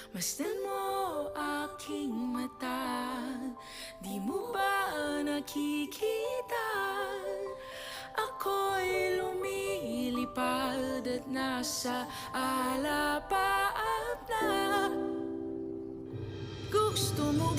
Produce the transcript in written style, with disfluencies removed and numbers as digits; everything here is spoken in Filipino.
Masdan mo aking mata, di mo ba nakikita? Ako'y lumilipad at nasa alapaap na. Gusto mo